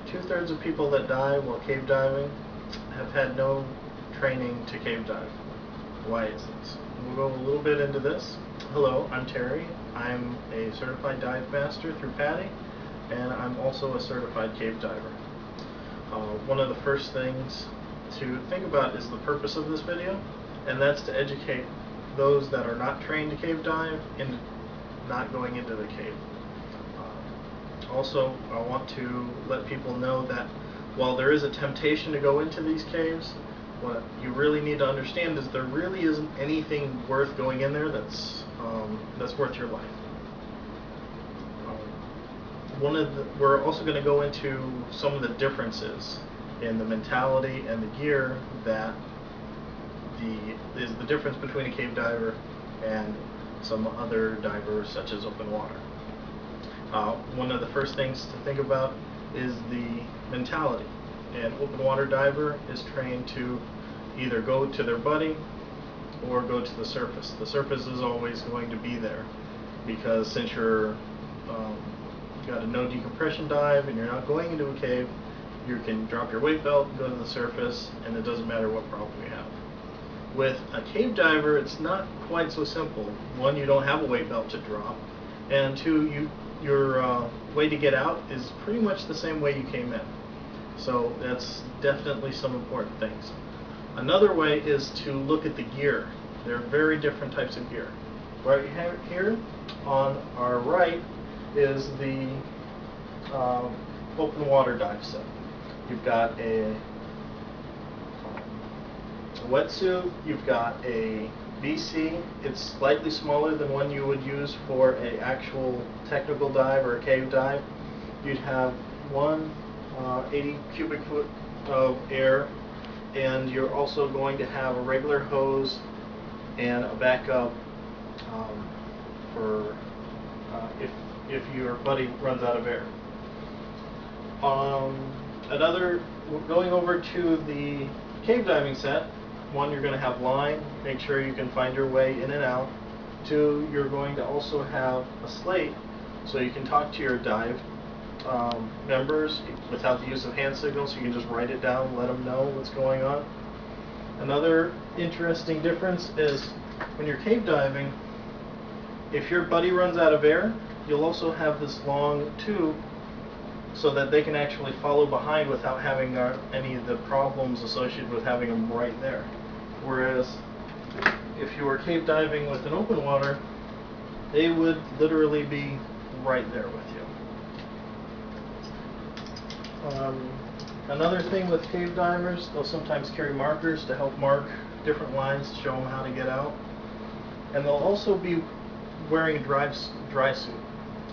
2/3 of people that die while cave diving have had no training to cave dive. Why is this? We'll go a little bit into this. Hello, I'm Terry. I'm a certified dive master through PADI, and I'm also a certified cave diver. One of the first things to think about is the purpose of this video, and that's to educate those that are not trained to cave dive into not going into the cave. Also, I want to let people know that while there is a temptation to go into these caves, what you really need to understand is there really isn't anything worth going in there that's worth your life. We're also going to go into some of the differences in the mentality and the gear that is the difference between a cave diver and some other divers such as open water. One of the first things to think about is the mentality. An open water diver is trained to either go to their buddy or go to the surface. The surface is always going to be there because since you're got a no decompression dive and you're not going into a cave, you can drop your weight belt, go to the surface, and it doesn't matter what problem you have. With a cave diver, it's not quite so simple. One, you don't have a weight belt to drop, and two, your way to get out is pretty much the same way you came in. So that's definitely some important things. Another way is to look at the gear. There are very different types of gear. Right here on our right is the open water dive set. You've got a wetsuit, you've got a BC. It's slightly smaller than one you would use for an actual technical dive or a cave dive. You'd have one 80 cubic foot of air, and you're also going to have a regular hose and a backup for if your buddy runs out of air. Going over to the cave diving set, one, you're going to have line, make sure you can find your way in and out. Two, you're going to also have a slate so you can talk to your dive members without the use of hand signals. You can just write it down, let them know what's going on. Another interesting difference is when you're cave diving, if your buddy runs out of air, you'll also have this long tube so that they can actually follow behind without having any of the problems associated with having them right there. Whereas if you were cave diving with an open water, they would literally be right there with you. Another thing with cave divers, they'll sometimes carry markers to help mark different lines to show them how to get out. And they'll also be wearing a dry suit.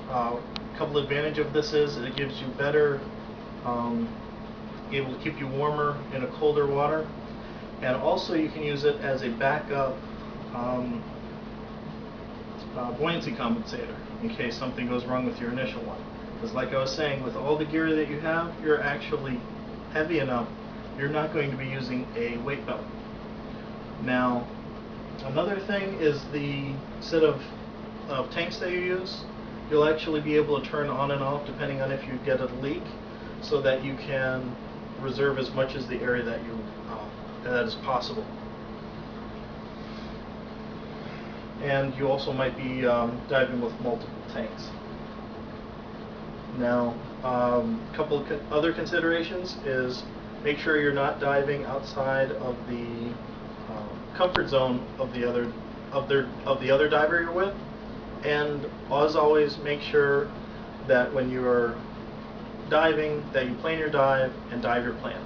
A couple advantages of this is it gives you better, able to keep you warmer in a colder water, and also you can use it as a backup buoyancy compensator in case something goes wrong with your initial one. Because like I was saying, with all the gear that you have, you're actually heavy enough, you're not going to be using a weight belt. Now, another thing is the set of tanks that you use. You'll actually be able to turn on and off depending on if you get a leak, so that you can reserve as much as the area that is possible. And you also might be diving with multiple tanks. Now, a couple of other considerations is make sure you're not diving outside of the comfort zone of the other diver you're with. And as always, make sure that when you are diving that you plan your dive and dive your plan.